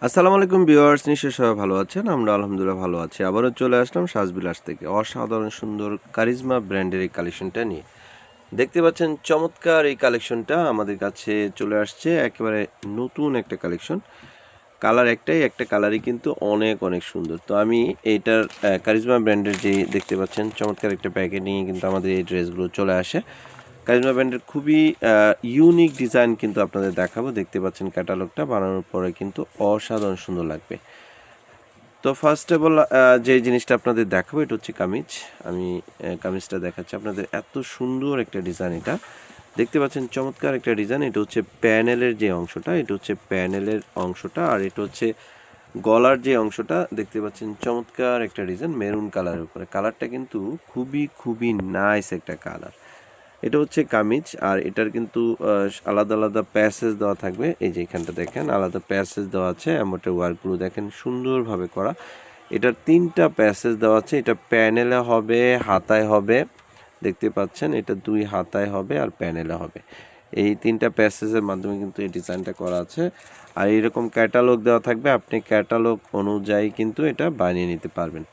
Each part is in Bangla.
আসসালামু আলাইকুম ভিউয়ার্স, নিশ্চয়ই সবাই ভালো আছেন। আমরা আলহামদুলিল্লাহ ভালো আছি। আবারও চলে আসলাম সাজবিলাস থেকে অসাধারণ সুন্দর কারিজমা ব্র্যান্ডের এই কালেকশনটা নিয়ে। দেখতে পাচ্ছেন চমৎকার এই কালেকশনটা আমাদের কাছে চলে আসছে, একেবারে নতুন একটা কালেকশন। কালার একটাই, একটা কালারই কিন্তু অনেক অনেক সুন্দর। তো আমি এইটার কারিজমা ব্র্যান্ডের যে দেখতে পাচ্ছেন চমৎকার একটা প্যাকেট নিয়ে কিন্তু আমাদের এই ড্রেসগুলো চলে আসে। কারিজমা ব্র্যান্ডের খুবই ইউনিক ডিজাইন কিন্তু আপনাদের দেখাবো। দেখতে পাচ্ছেন ক্যাটালগটা বানানোর পরে কিন্তু অসাধারণ সুন্দর লাগবে। তো ফার্স্ট অফ অল যে জিনিসটা আপনাদের দেখাবো এটা হচ্ছে কামিজ। আমি কামিজটা দেখাচ্ছি আপনাদের। এত সুন্দর একটা ডিজাইন, এটা দেখতে পাচ্ছেন চমৎকার একটা ডিজাইন। এটা হচ্ছে প্যানেলের যে অংশটা, এটা হচ্ছে প্যানেলের অংশটা, আর এটা হচ্ছে গলার যে অংশটা। দেখতে পাচ্ছেন চমৎকার একটা ডিজাইন মেরুন কালারের উপরে। কালারটা কিন্তু খুবই খুবই নাইস একটা কালার। এটা হচ্ছে কামিজ, আর এটার কিন্তু আলাদা আলাদা প্যাসেজ দেওয়া থাকবে। এই যে এখানটা দেখেন আলাদা প্যাসেজ দেওয়া আছে, এমোটের ওয়ার্কগুলো দেখেন সুন্দরভাবে করা। এটার 3টা প্যাসেজ দেওয়া আছে। এটা প্যানেলে হবে, হাতায় হবে। দেখতে পাচ্ছেন এটা 2 হাতায় হবে আর প্যানেলে হবে। এই 3টা প্যাসেজের মাধ্যমে কিন্তু এই ডিজাইনটা করা আছে। আর এরকম ক্যাটালগ দেওয়া থাকবে, আপনি ক্যাটালগ অনুযায়ী কিন্তু এটা বানিয়ে নিতে পারবেন।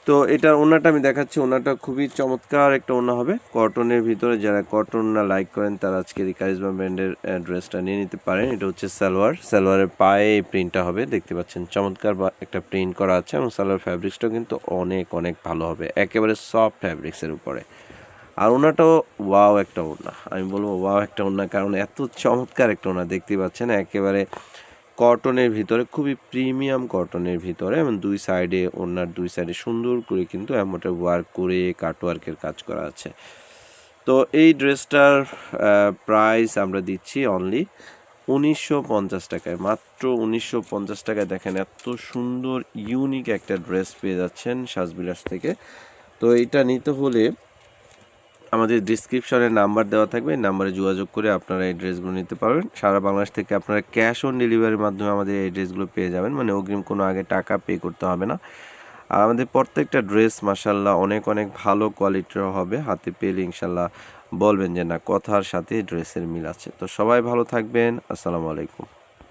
তো এটার ওড়নাটা আমি দেখাচ্ছি। ওড়নাটা খুবই চমৎকার একটা ওড়না হবে কটনের ভিতরে। যারা কটন না লাইক করেন তারা আজকের এই কারিজমা ব্র্যান্ডের ড্রেসটা নিয়ে নিতে পারেন। এটা হচ্ছে সালোয়ার। সালোয়ারের পায়ে এই প্রিন্টটা হবে। দেখতে পাচ্ছেন চমৎকার একটা প্রিন্ট করা আছে, এবং সালোয়ার ফ্যাব্রিক্সটাও কিন্তু অনেক অনেক ভালো হবে, একেবারে সফট ফ্যাব্রিক্সের উপরে। আর ওড়নাটাও ওয়াও একটা ওড়না, আমি বলবো ওয়াও একটা ওড়না, কারণ এত চমৎকার একটা ওড়না। দেখতে পাচ্ছেন একেবারে কটনের ভিতরে, খুবই প্রিমিয়াম কটনের ভিতরে, এবং দুই সাইডে ওড়নার দুই সাইডে সুন্দর করে কিন্তু এমনটা ওয়ার্ক করে কাটওয়ার্কের কাজ করা আছে। তো এই ড্রেসটার প্রাইস আমরা দিচ্ছি অনলি 1950 টাকায়, মাত্র 1950 টাকায়। দেখেন এত সুন্দর ইউনিক একটা ড্রেস পেয়ে যাচ্ছেন সাজবিলাস থেকে। তো এইটা নিতে হলে আমাদের ডিসক্রিপশনে নাম্বার দেওয়া থাকবে, এই নাম্বারে যোগাযোগ করে আপনারা এই ড্রেসগুলো নিতে পারবেন। সারা বাংলাদেশ থেকে আপনারা ক্যাশ অন ডেলিভারির মাধ্যমে আমাদের এই ড্রেসগুলো পেয়ে যাবেন, মানে অগ্রিম কোনো আগে টাকা পে করতে হবে না। আর আমাদের প্রত্যেকটা ড্রেস মাশাল্লাহ অনেক অনেক ভালো কোয়ালিটির হবে। হাতে পেলে ইনশাল্লাহ বলবেন যে না, কথার সাথে ড্রেসের মিল আছে। তো সবাই ভালো থাকবেন। আসসালামু আলাইকুম।